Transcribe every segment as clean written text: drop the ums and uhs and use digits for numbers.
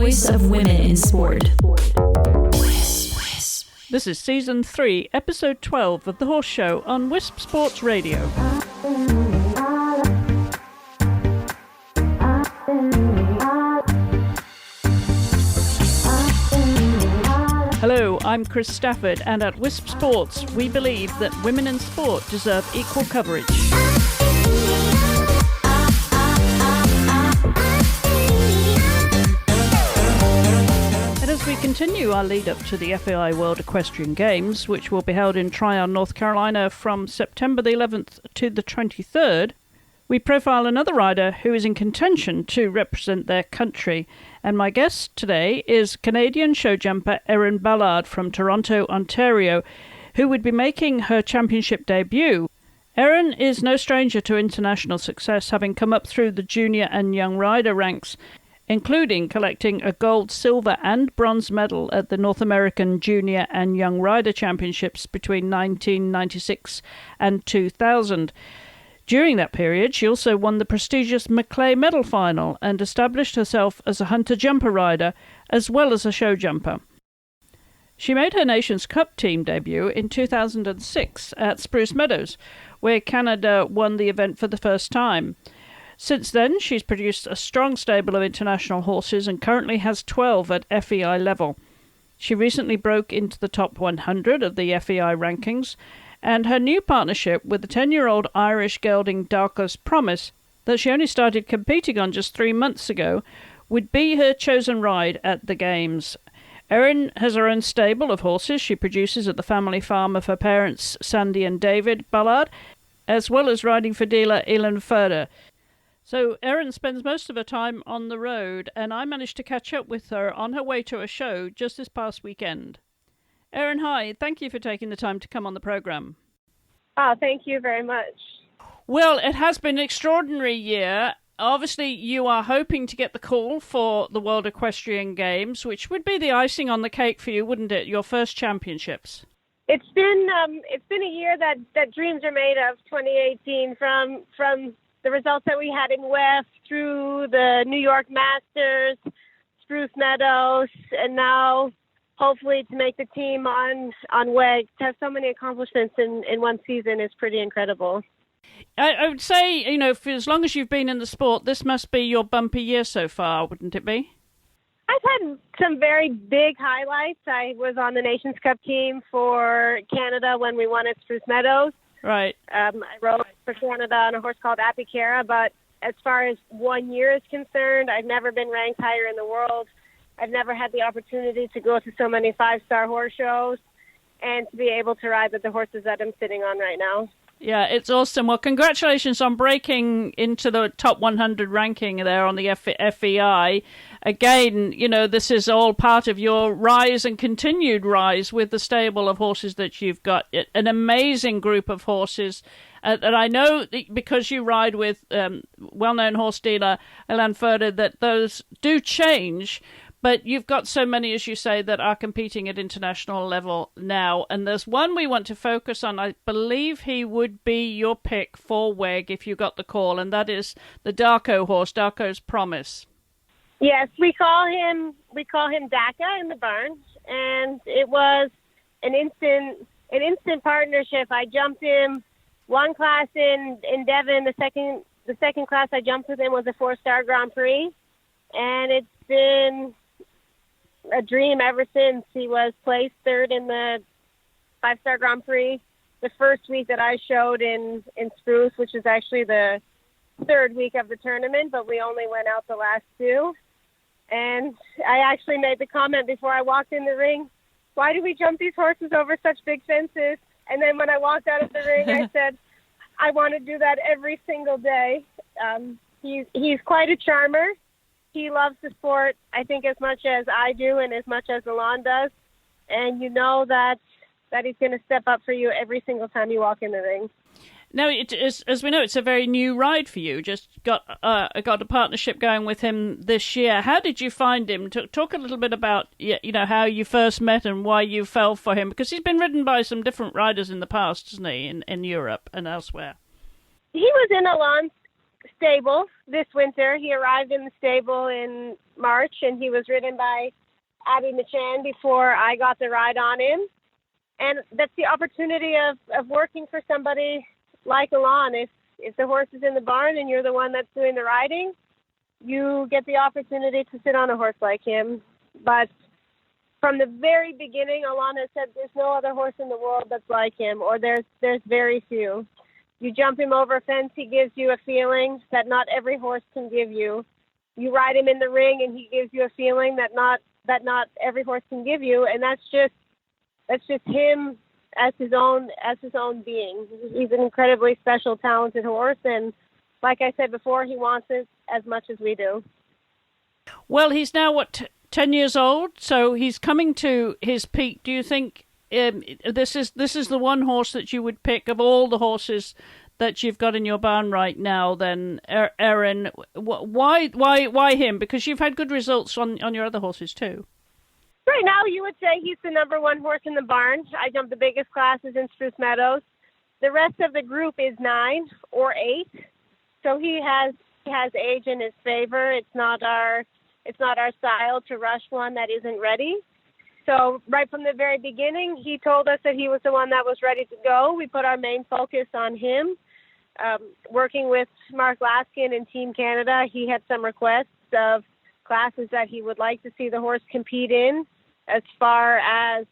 voice of women in sport. This is Season 3, Episode 12 of The Horse Show on Wisp Sports Radio. Hello, I'm Chris Stafford, and at Wisp Sports, we believe that women in sport deserve equal coverage. As we continue our lead up to the FEI World Equestrian Games, which will be held in Tryon, North Carolina from September the 11th to the 23rd, we profile another rider who is in contention to represent their country. And my guest today is Canadian show jumper Erynn Ballard from Toronto, Ontario, who would be making her championship debut. Erynn is no stranger to international success, having come up through the junior and young rider ranks, including collecting a gold, silver and bronze medal at the North American Junior and Young Rider Championships between 1996 and 2000. During that period, she also won the prestigious Maclay Medal Final and established herself as a hunter-jumper rider as well as a show jumper. She made her Nations Cup team debut in 2006 at Spruce Meadows, where Canada won the event for the first time. Since then, she's produced a strong stable of international horses and currently has 12 at FEI level. She recently broke into the top 100 of the FEI Rankings, and her new partnership with the 10-year-old Irish gelding Darkos Promise, that she only started competing on just 3 months ago, would be her chosen ride at the Games. Erynn has her own stable of horses she produces at the family farm of her parents, Sandi and David Ballard, as well as riding for dealer Ilan Ferder. So Erynn spends most of her time on the road, and I managed to catch up with her on her way to a show just this past weekend. Erynn, hi. Thank you for taking the time to come on the programme. Oh, thank you very much. Well, it has been an extraordinary year. Obviously, you are hoping to get the call for the World Equestrian Games, which would be the icing on the cake for you, wouldn't it? Your first championships. It's been a year that dreams are made of. 2018 from the results that we had in West through the New York Masters, Spruce Meadows, and now hopefully to make the team on WEG. To have so many accomplishments in one season is pretty incredible. I would say, for as long as you've been in the sport, this must be your bumpy year so far, wouldn't it be? I've had some very big highlights. I was on the Nations Cup team for Canada when we won at Spruce Meadows. Right. I rode for Canada on a horse called Apicara, but as far as 1 year is concerned, I've never been ranked higher in the world. I've never had the opportunity to go to so many five-star horse shows and to be able to ride with the horses that I'm sitting on right now. Yeah, it's awesome. Well, congratulations on breaking into the top 100 ranking there on the FEI. Again, this is all part of your rise and continued rise with the stable of horses that you've got. An amazing group of horses. And I know because you ride with well-known horse dealer Ilan Ferder that those do change. But you've got so many, as you say, that are competing at international level now. And there's one we want to focus on. I believe he would be your pick for WEG if you got the call, and that is the Darko horse, Darkos Promise. Yes, we call him Daka in the barn, and it was an instant partnership. I jumped him one class in Devon. The second class I jumped with him was a 4-star Grand Prix, and it's been a dream ever since. He was placed third in the 5-star Grand Prix the first week that I showed in Spruce, which is actually the third week of the tournament, but we only went out the last two. And I actually made the comment before I walked in the ring, why do we jump these horses over such big fences? And then when I walked out of the ring, I said, I want to do that every single day. He's quite a charmer. He loves the sport, I think, as much as I do and as much as Ilan does. And you know that he's going to step up for you every single time you walk in the ring. Now, it is, as we know, it's a very new ride for you. Just got a partnership going with him this year. How did you find him? Talk a little bit about how you first met and why you fell for him, because he's been ridden by some different riders in the past, hasn't he, in Europe and elsewhere? He was in Ilan's stable this winter. He arrived in the stable in March, and he was ridden by Abby Machan before I got the ride on him. And that's the opportunity of working for somebody like Ilan. If the horse is in the barn and you're the one that's doing the riding, you get the opportunity to sit on a horse like him. But from the very beginning, Ilan has said there's no other horse in the world that's like him, or there's very few. You jump him over a fence, he gives you a feeling that not every horse can give you. You ride him in the ring, and he gives you a feeling that not every horse can give you, and that's just him as his own being. He's an incredibly special, talented horse, and like I said before, he wants it as much as we do. Well, he's now 10 years old, so he's coming to his peak. Do you think this is the one horse that you would pick of all the horses that you've got in your barn right now? Then, Erynn, why him? Because you've had good results on your other horses too. Right now, you would say he's the number one horse in the barn. I jump the biggest classes in Spruce Meadows. The rest of the group is 9 or 8, so he has age in his favor. It's not our style to rush one that isn't ready. So right from the very beginning, he told us that he was the one that was ready to go. We put our main focus on him. Working with Mark Laskin and Team Canada, he had some requests of classes that he would like to see the horse compete in, as far as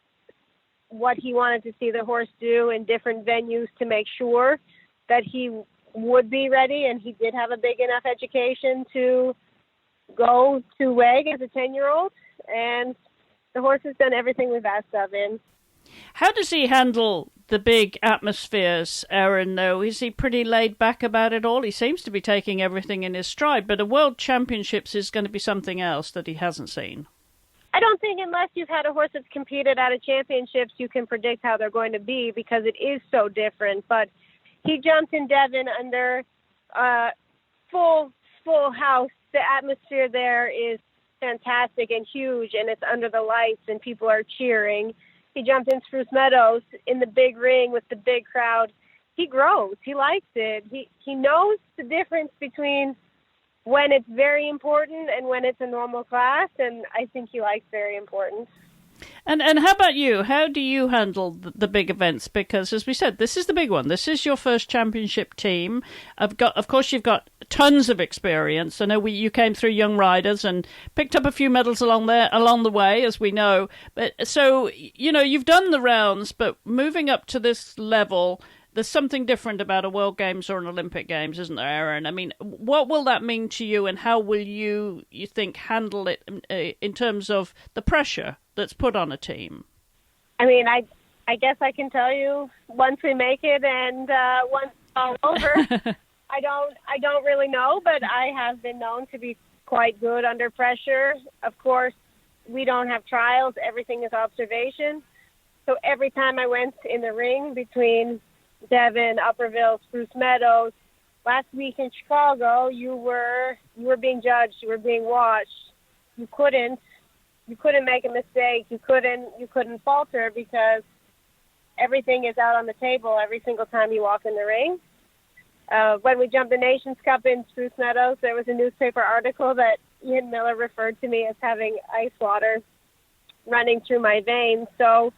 what he wanted to see the horse do in different venues to make sure that he would be ready. And he did have a big enough education to go to WEG as a 10-year-old, and the horse has done everything we've asked of him. How does he handle the big atmospheres, Erynn, though? Is he pretty laid back about it all? He seems to be taking everything in his stride, but a World Championships is going to be something else that he hasn't seen. I don't think unless you've had a horse that's competed at a championships, you can predict how they're going to be, because it is so different. But he jumped in Devon under full house. The atmosphere there is fantastic and huge, and it's under the lights and people are cheering. He jumped in Spruce Meadows in the big ring with the big crowd. He grows. He likes it. He knows the difference between when it's very important and when it's a normal class, and I think he likes very important. And how about you? How do you handle the big events? Because, as we said, this is the big one. This is your first championship team. Of course, you've got tons of experience. I know you came through Young Riders and picked up a few medals along the way, as we know. But so you've done the rounds, but moving up to this level, there's something different about a World Games or an Olympic Games, isn't there, Erynn? I mean, what will that mean to you, and how will you think, handle it in terms of the pressure that's put on a team? I mean, I guess I can tell you once we make it and once it's all over. I don't really know, but I have been known to be quite good under pressure. Of course, we don't have trials. Everything is observation. So every time I went in the ring between Devon, Upperville, Spruce Meadows, last week in Chicago, you were being judged. You were being watched. You couldn't make a mistake. You couldn't falter, because everything is out on the table every single time you walk in the ring. When we jumped the Nations Cup in Spruce Meadows, there was a newspaper article that Ian Miller referred to me as having ice water running through my veins. So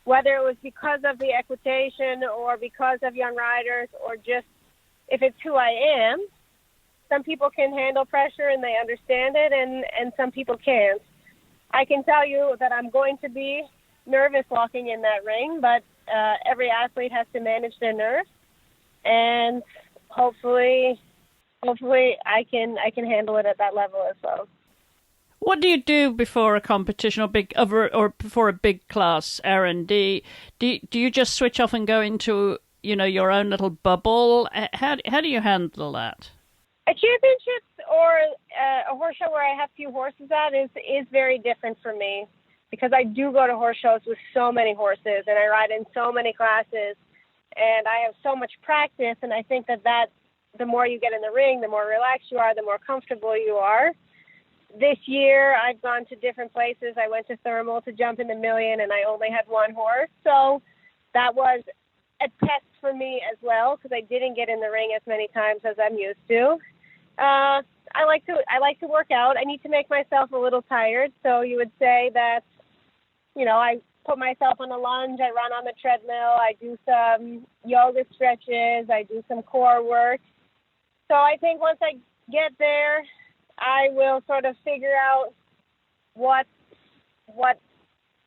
whether it was because of the equitation or because of Young Riders, or just if it's who I am, some people can handle pressure and they understand it, and some people can't. I can tell you that I'm going to be nervous walking in that ring, but every athlete has to manage their nerves, and hopefully I can handle it at that level as well. What do you do before a competition or before a big class, Erynn? Do you just switch off and go into your own little bubble? How do you handle that? A championships or a horse show where I have few horses at is very different for me, because I do go to horse shows with so many horses and I ride in so many classes and I have so much practice, and I think that the more you get in the ring, the more relaxed you are, the more comfortable you are. This year I've gone to different places. I went to Thermal to jump in the million and I only had one horse, so that was a test for me as well, because I didn't get in the ring as many times as I'm used to. I like to work out. I need to make myself a little tired. So you would say that, I put myself on a lunge, I run on the treadmill, I do some yoga stretches, I do some core work. So I think once I get there, I will sort of figure out what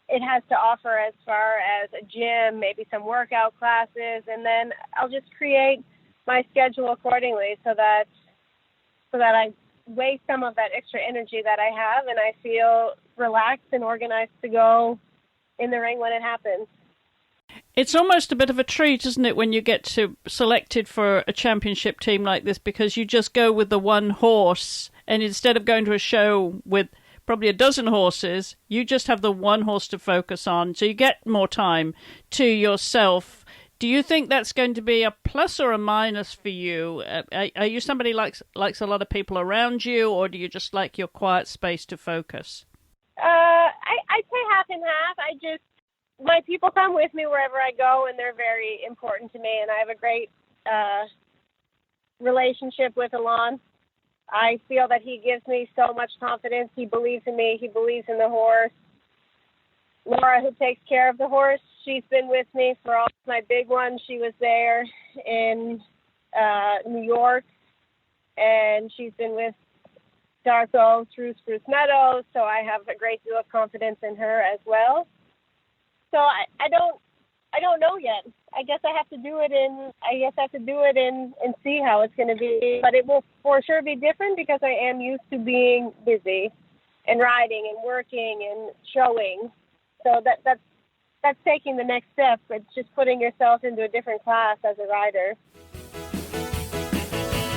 it has to offer as far as a gym, maybe some workout classes, and then I'll just create my schedule accordingly so that I waste some of that extra energy that I have and I feel relaxed and organized to go in the ring when it happens. It's almost a bit of a treat, isn't it, when you get selected for a championship team like this, because you just go with the one horse, and instead of going to a show with probably a dozen horses, you just have the one horse to focus on, so you get more time to yourself. Do you think that's going to be a plus or a minus for you? Are you somebody likes a lot of people around you, or do you just like your quiet space to focus? I'd say half and half. My people come with me wherever I go, and they're very important to me, and I have a great relationship with Ilan. I feel that he gives me so much confidence. He believes in me. He believes in the horse. Laura, who takes care of the horse, she's been with me for all my big ones. She was there in New York, and she's been with Darkos through Spruce Meadows, so I have a great deal of confidence in her as well. So I don't know yet. I guess I have to do it and see how it's going to be. But it will for sure be different because I am used to being busy and riding and working and showing. So that's taking the next step. It's just putting yourself into a different class as a rider.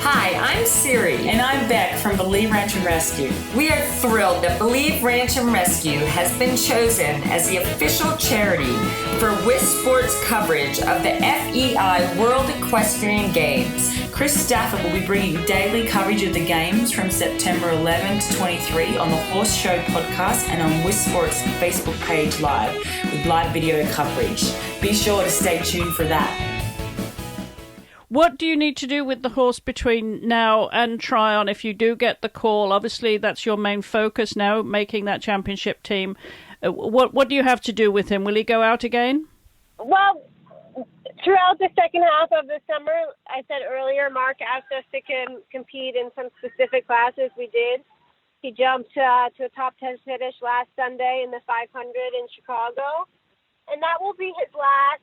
Hi, I'm Siri, and I'm Beck from Believe Ranch and Rescue. We are thrilled that Believe Ranch and Rescue has been chosen as the official charity for WIS Sports coverage of the FEI World Equestrian Games. Chris Stafford will be bringing you daily coverage of the games from September 11 to 23 on the Horse Show podcast and on WIS Sports Facebook page live with live video coverage. Be sure to stay tuned for that. What do you need to do with the horse between now and Tryon if you do get the call? Obviously, that's your main focus now, making that championship team. What do you have to do with him? Will he go out again? Well, throughout the second half of the summer, I said earlier, Mark asked us to compete in some specific classes. We did. He jumped to a top 10 finish last Sunday in the 500 in Chicago. And that will be his last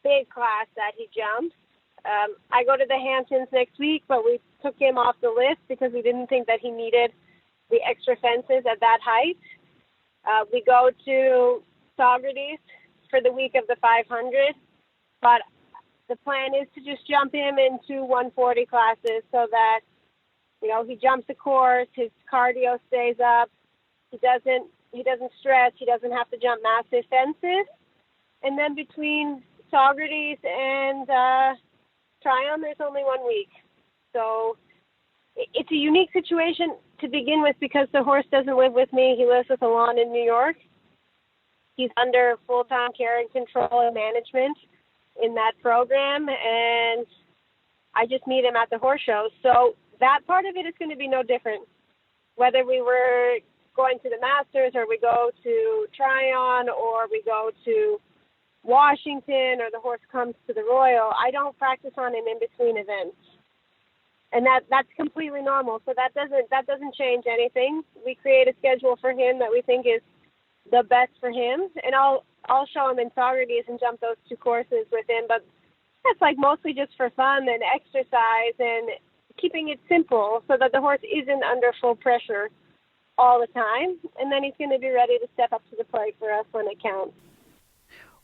big class that he jumps. I go to the Hamptons next week, but we took him off the list because we didn't think that he needed the extra fences at that height. We go to Socrates for the week of the 500, but the plan is to just jump him into 140 classes so that, he jumps the course, his cardio stays up, he doesn't stress, he doesn't have to jump massive fences. And then between Socrates and Tryon, there's only 1 week. So it's a unique situation to begin with because the horse doesn't live with me. He lives with Ilan in New York. He's under full-time care and control and management in that program, and I just meet him at the horse shows. So that part of it is going to be no different. Whether we were going to the Masters or we go to Tryon or we go to Washington or the horse comes to the Royal, I don't practice on him in between events. And that's completely normal. So that doesn't change anything. We create a schedule for him that we think is the best for him, and I'll show him in Socrates and jump those 2 courses with him, but that's like mostly just for fun and exercise and keeping it simple so that the horse isn't under full pressure all the time, and then he's going to be ready to step up to the plate for us when it counts.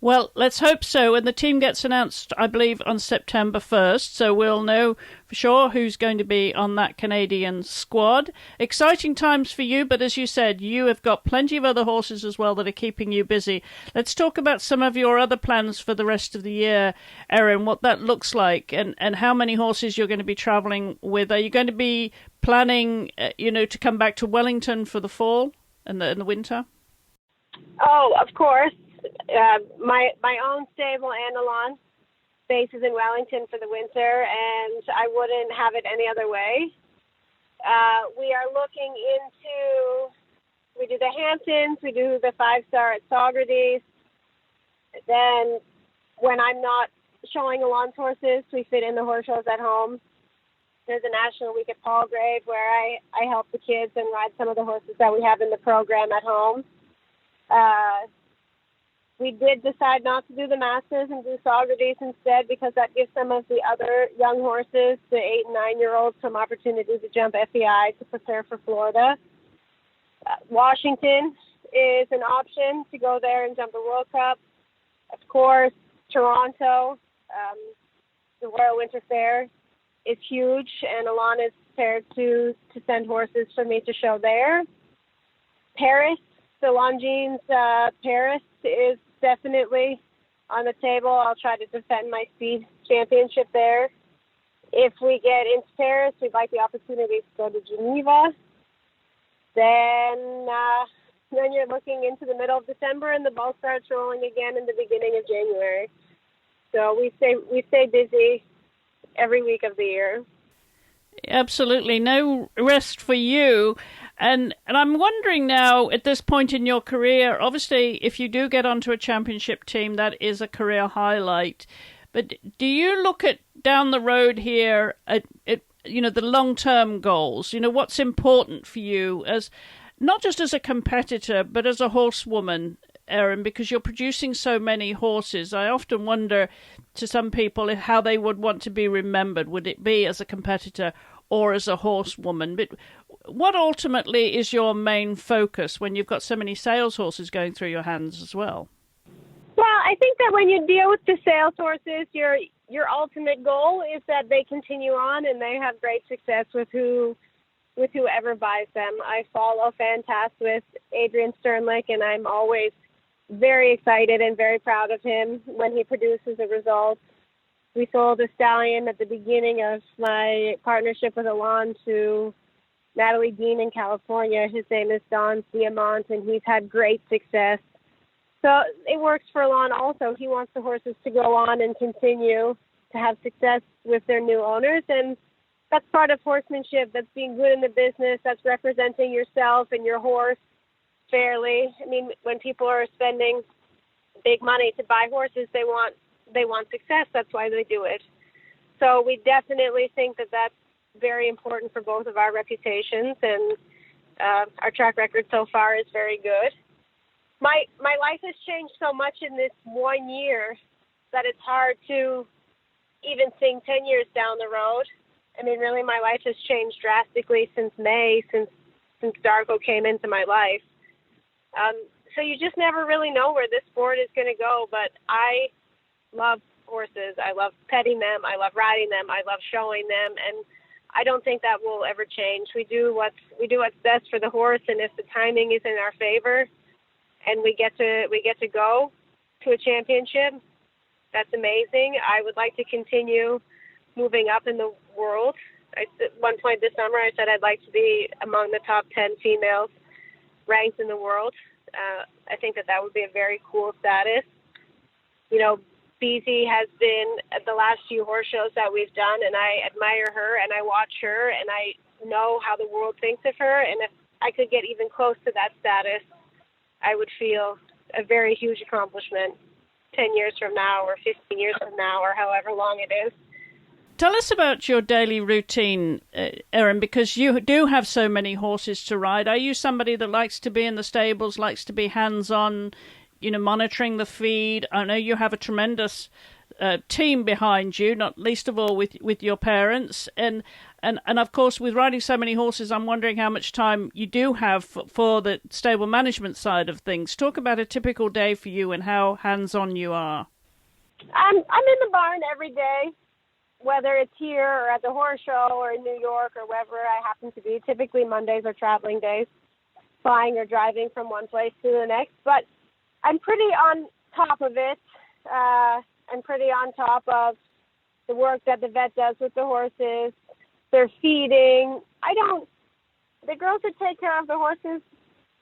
Well, let's hope so. And the team gets announced, I believe, on September 1st. So we'll know for sure who's going to be on that Canadian squad. Exciting times for you. But as you said, you have got plenty of other horses as well that are keeping you busy. Let's talk about some of your other plans for the rest of the year, Erynn, what that looks like and how many horses you're going to be traveling with. Are you going to be planning, to come back to Wellington for the fall and the winter? Oh, of course. My own stable and Ilan bases in Wellington for the winter, and I wouldn't have it any other way. We are looking into, we do the Hamptons, we do the 5-star at Socrates. Then when I'm not showing Ilan's horses, we fit in the horse shows at home. There's a National Week at Palgrave where I help the kids and ride some of the horses that we have in the program at home. We did decide not to do the Masters and do Socrates instead because that gives some of the other young horses, the 8- and 9-year-olds, some opportunity to jump FEI to prepare for Florida. Washington is an option to go there and jump the World Cup. Of course, Toronto, the Royal Winter Fair is huge, and Ilan is prepared to send horses for me to show there. Paris, the Longines Paris is definitely on the table. I'll try to defend my speed championship there. If we get into Paris, we'd like the opportunity to go to Geneva. Then you're looking into the middle of December, and the ball starts rolling again in the beginning of January. So we stay busy every week of the year. Absolutely. No rest for you. And I'm wondering now, at this point in your career, obviously, if you do get onto a championship team, that is a career highlight. But do you look at down the road here at the long-term goals? What's important for you as not just as a competitor, but as a horsewoman, Erynn, because you're producing so many horses. I often wonder to some people how they would want to be remembered. Would it be as a competitor or as a horsewoman? But what ultimately is your main focus when you've got so many sales horses going through your hands as well? Well, I think that when you deal with the sales horses, your ultimate goal is that they continue on and they have great success with whoever buys them. I follow Fantastic with Adrian Sternlich, and I'm always very excited and very proud of him when he produces a result. We sold a stallion at the beginning of my partnership with Ilan to Natalie Dean in California. His name is Don Diamant, and he's had great success. So it works for Ilan also. He wants the horses to go on and continue to have success with their new owners, and that's part of horsemanship. That's being good in the business. That's representing yourself and your horse fairly. I mean, when people are spending big money to buy horses, they want success. That's why they do it. So we definitely think that that's very important for both of our reputations, and our track record so far is very good. My life has changed so much in this 1 year that it's hard to even think 10 years down the road. I mean, really, my life has changed drastically since May, since Darko came into my life. So you just never really know where this sport is going to go, but I love horses. I love petting them. I love riding them. I love showing them, and I don't think that will ever change. We do what's best for the horse, and if the timing is in our favor, and we get to go to a championship, that's amazing. I would like to continue moving up in the world. At one point this summer, I said I'd like to be among the top 10 females ranked in the world. I think that would be a very cool status. Beezy has been at the last few horse shows that we've done, and I admire her, and I watch her, and I know how the world thinks of her, and if I could get even close to that status, I would feel a very huge accomplishment 10 years from now or 15 years from now or however long it is. Tell us about your daily routine, Erynn, because you do have so many horses to ride. Are you somebody that likes to be in the stables, likes to be hands-on, monitoring the feed? I know you have a tremendous team behind you, not least of all with your parents. And of course, with riding so many horses, I'm wondering how much time you do have for the stable management side of things. Talk about a typical day for you and how hands-on you are. I'm in the barn every day, whether it's here or at the horse show or in New York or wherever I happen to be. Typically Mondays are traveling days, flying or driving from one place to the next. But I'm pretty on top of it. I'm pretty on top of the work that the vet does with the horses, their feeding. The girls that take care of the horses,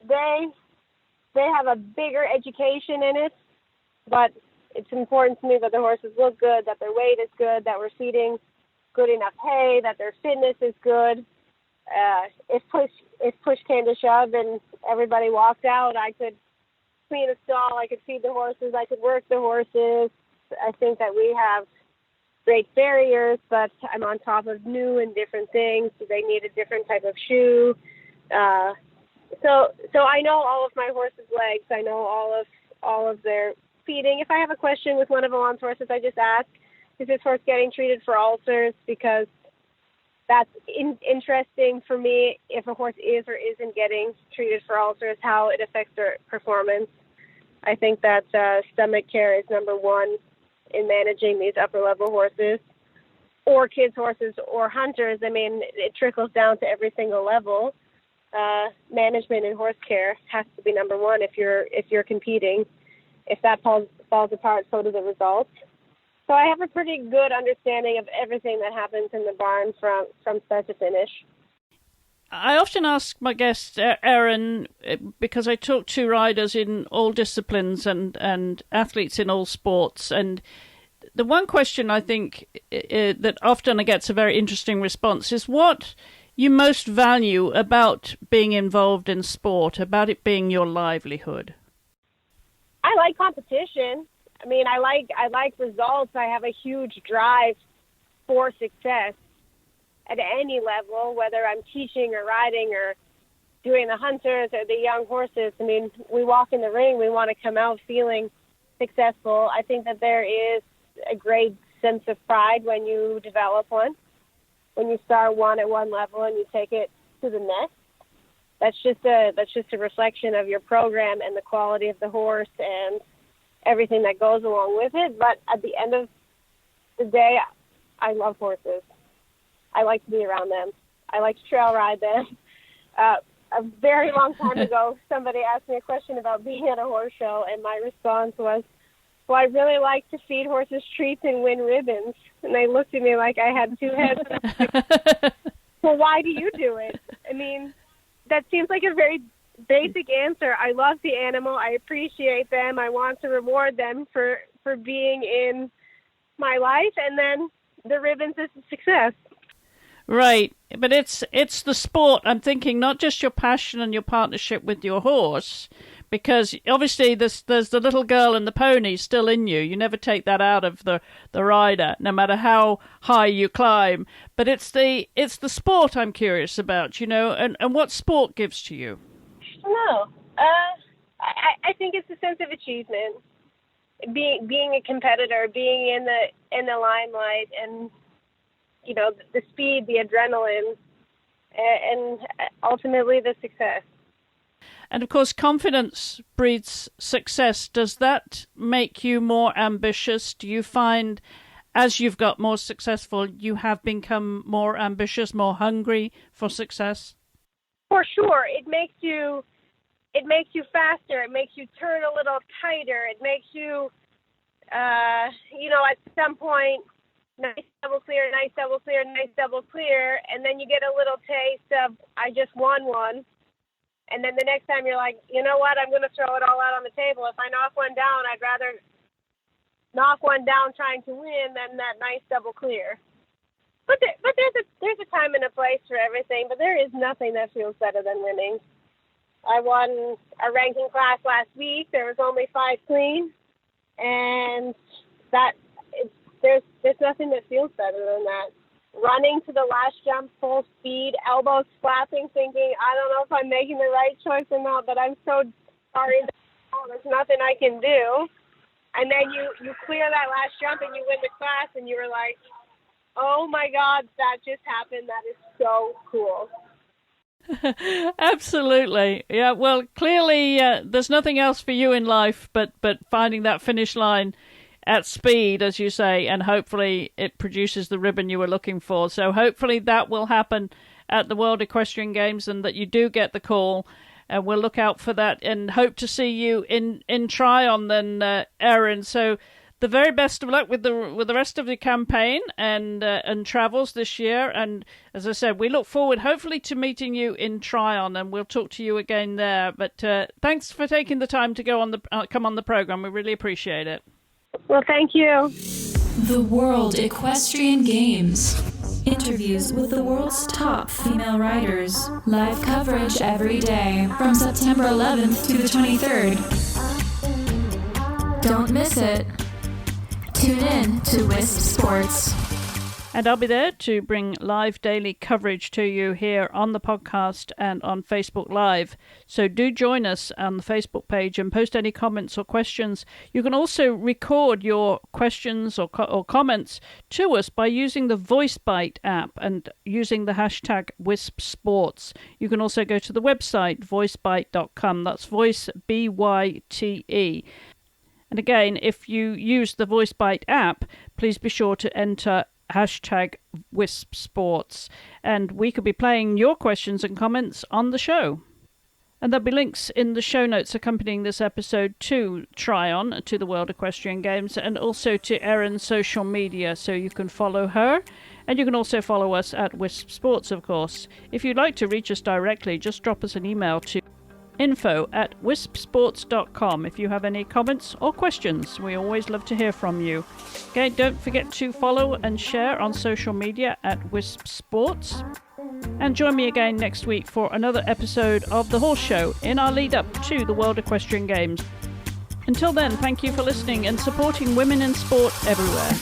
they have a bigger education in it, but it's important to me that the horses look good, that their weight is good, that we're feeding good enough hay, that their fitness is good. if push came to shove and everybody walked out, I could clean a stall, I could feed the horses, I could work the horses. I think that we have great farriers, but I'm on top of new and different things. They need a different type of shoe. So I know all of my horses' legs. I know all of their feeding. If I have a question with one of Ilan's horses, I just ask, is this horse getting treated for ulcers? Because that's interesting for me, if a horse is or isn't getting treated for ulcers, how it affects their performance. I think that stomach care is number one in managing these upper-level horses, or kids' horses, or hunters. I mean, it trickles down to every single level. Management and horse care has to be number one if you're competing. If that falls apart, so do the results. So I have a pretty good understanding of everything that happens in the barn from start to finish. I often ask my guest, Erynn, because I talk to riders in all disciplines and athletes in all sports, and the one question I think that often gets a very interesting response is what you most value about being involved in sport, about it being your livelihood. I like competition. I mean, I like results. I have a huge drive for success at any level, whether I'm teaching or riding or doing the hunters or the young horses. I mean, we walk in the ring, we want to come out feeling successful. I think that there is a great sense of pride when you develop one, when you start one at one level and you take it to the next. That's just a reflection of your program and the quality of the horse and everything that goes along with it. But at the end of the day, I love horses. I like to be around them. I like to trail ride them. A very long time ago, somebody asked me a question about being at a horse show, and my response was, well, I really like to feed horses treats and win ribbons. And they looked at me like I had two heads. Well, why do you do it? I mean, that seems like a very basic answer. I love the animal. I appreciate them. I want to reward them for being in my life. And then the ribbons is a success. Right, but it's the sport. I'm thinking not just your passion and your partnership with your horse, because obviously there's the little girl and the pony still in you. You never take that out of the rider, no matter how high you climb. But it's the sport I'm curious about, and what sport gives to you. No, I think it's a sense of achievement, being a competitor, being in the limelight, and the speed, the adrenaline, and ultimately the success. And of course, confidence breeds success. Does that make you more ambitious? Do you find, as you've got more successful, you have become more ambitious, more hungry for success? For sure. It makes you faster. It makes you turn a little tighter. It makes you, at some point, nice double clear, nice double clear, nice double clear, and then you get a little taste of, I just won one. And then the next time you're like, you know what, I'm going to throw it all out on the table. If I knock one down, I'd rather knock one down trying to win than that nice double clear. But there's a time and a place for everything, but there is nothing that feels better than winning. I won a ranking class last week. There was only 5 clean, and there's nothing that feels better than that. Running to the last jump full speed, elbows flapping, thinking, I don't know if I'm making the right choice or not, but I'm so sorry. There's nothing I can do. And then you clear that last jump and you win the class, and you were like, oh my God, that just happened. That is so cool. Absolutely. Yeah, well, clearly there's nothing else for you in life but finding that finish line at speed, as you say, and hopefully it produces the ribbon you were looking for. So hopefully that will happen at the World Equestrian Games and that you do get the call. And we'll look out for that and hope to see you in Tryon then, Erynn. So the very best of luck with the rest of the campaign and travels this year. And as I said, we look forward hopefully to meeting you in Tryon, and we'll talk to you again there. But thanks for taking the time to come on the program. We really appreciate it. Well, thank you. The World Equestrian Games. interviews with the world's top female riders, live coverage every day from September 11th to the 23rd. Don't miss it. Tune in to Wisp Sports. And I'll be there to bring live daily coverage to you here on the podcast and on Facebook Live. So do join us on the Facebook page and post any comments or questions. You can also record your questions or comments to us by using the VoiceBite app and using the hashtag WispSports. You can also go to the website voicebite.com. That's voice, B-Y-T-E. And again, if you use the VoiceBite app, please be sure to enter hashtag WispSports, and we could be playing your questions and comments on the show. And there'll be links in the show notes accompanying this episode to Tryon, to the World Equestrian Games, and also to Erynn's social media, so you can follow her. And you can also follow us at Wisp Sports, of course. If you'd like to reach us directly, just drop us an email to info@wispsports.com if you have any comments or questions. We always love to hear from you. Okay, don't forget to follow and share on social media at Wisp Sports. And join me again next week for another episode of The Horse Show in our lead up to the World Equestrian Games. Until then, thank you for listening and supporting women in sport everywhere.